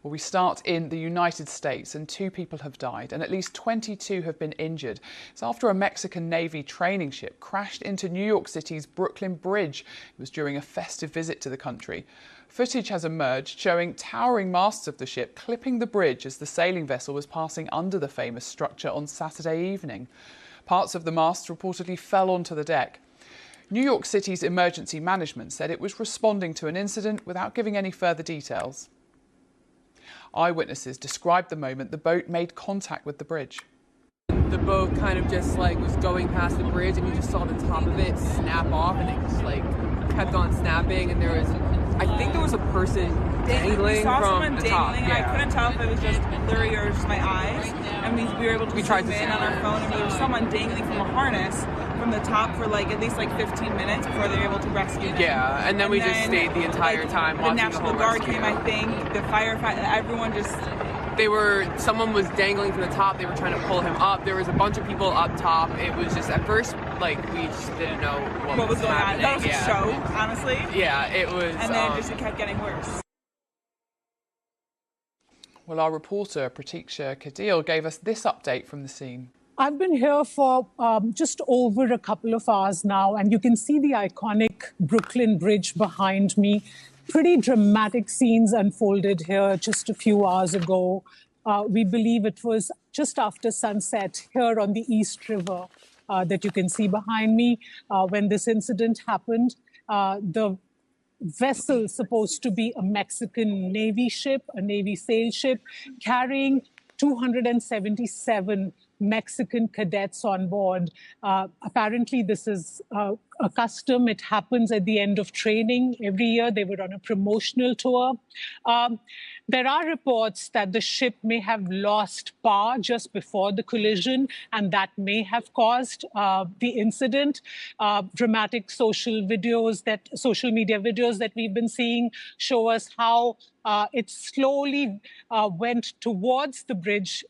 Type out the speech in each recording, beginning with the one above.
Well, we start in the United States, and 2 people have died and at least 22 have been injured. It's after a Mexican Navy training ship crashed into New York City's Brooklyn Bridge. It was during a festive visit to the country. Footage has emerged showing towering masts of the ship clipping the bridge as the sailing vessel was passing under the famous structure on Saturday evening. Parts of the masts reportedly fell onto the deck. New York City's emergency management said it was responding to an incident without giving any further details. Eyewitnesses described the moment the boat made contact with the bridge. The boat kind of just was going past the bridge, and you just saw the top of it snap off, and it just kept on snapping, and I think there was a person dangling from the top. Yeah. I couldn't tell if it was just blurry or just my eyes, and we were able to zoom in on our phone, and there was someone dangling from a harness from the top for at least 15 minutes before they were able to rescue them. Yeah, and then we just stayed the entire time watching the National Guard came, I think, the firefighter, everyone just... Someone was dangling from the top, they were trying to pull him up, there was a bunch of people up top. It was just, at first, we just didn't know what was going on. That was a show, honestly. Yeah, it was... And then it kept getting worse. Well, our reporter, Pratiksha Kadil, gave us this update from the scene. I've been here for just over a couple of hours now, and you can see the iconic Brooklyn Bridge behind me. Pretty dramatic scenes unfolded here just a few hours ago. We believe it was just after sunset here on the East River that you can see behind me when this incident happened. The vessel supposed to be a Mexican Navy ship, a Navy sail ship, carrying 277 Mexican cadets on board. Apparently, this is a custom. It happens at the end of training. Every year, they were on a promotional tour. There are reports that the ship may have lost power just before the collision, and that may have caused the incident. Dramatic social media videos that we've been seeing show us how it slowly went towards the bridge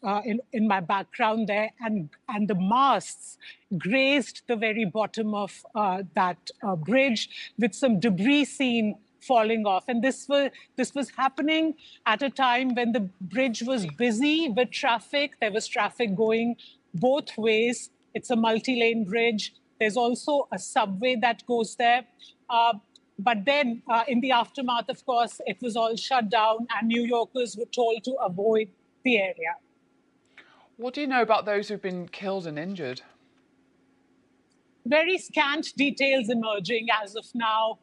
in my background there, and the masts grazed the very bottom of that bridge, with some debris seen falling off. And this was happening at a time when the bridge was busy with traffic. There was traffic going both ways. It's a multi-lane bridge. There's also a subway that goes there. But then in the aftermath, of course, it was all shut down and New Yorkers were told to avoid the area. What do you know about those who've been killed and injured? Very scant details emerging as of now.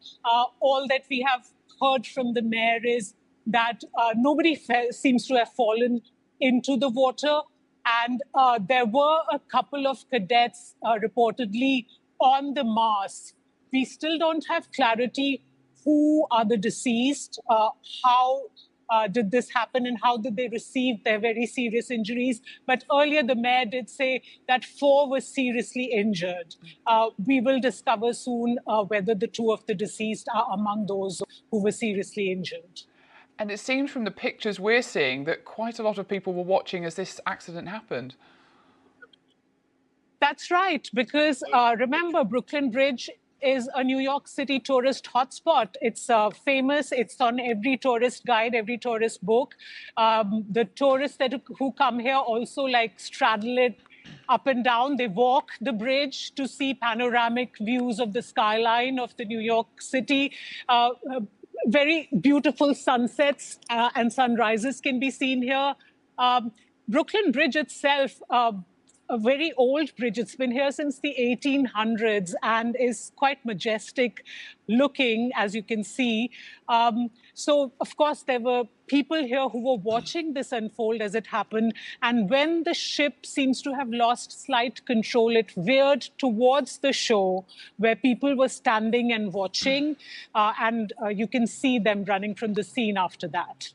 All that we have heard from the mayor is that nobody seems to have fallen into the water. And there were a couple of cadets reportedly on the mast. We still don't have clarity who are the deceased, how did this happen, and how did they receive their very serious injuries. But earlier, the mayor did say that 4 were seriously injured. We will discover soon whether the 2 of the deceased are among those who were seriously injured. And it seems from the pictures we're seeing that quite a lot of people were watching as this accident happened. That's right, because remember, Brooklyn Bridge is a New York City tourist hotspot. It's famous. It's on every tourist guide, every tourist book. The tourists who come here also straddle it up and down. They walk the bridge to see panoramic views of the skyline of the New York City. Very beautiful sunsets and sunrises can be seen here. Brooklyn Bridge itself, a very old bridge. It's been here since the 1800s and is quite majestic looking, as you can see. So, of course, there were people here who were watching this unfold as it happened. And when the ship seems to have lost slight control, it veered towards the shore where people were standing and watching. And you can see them running from the scene after that.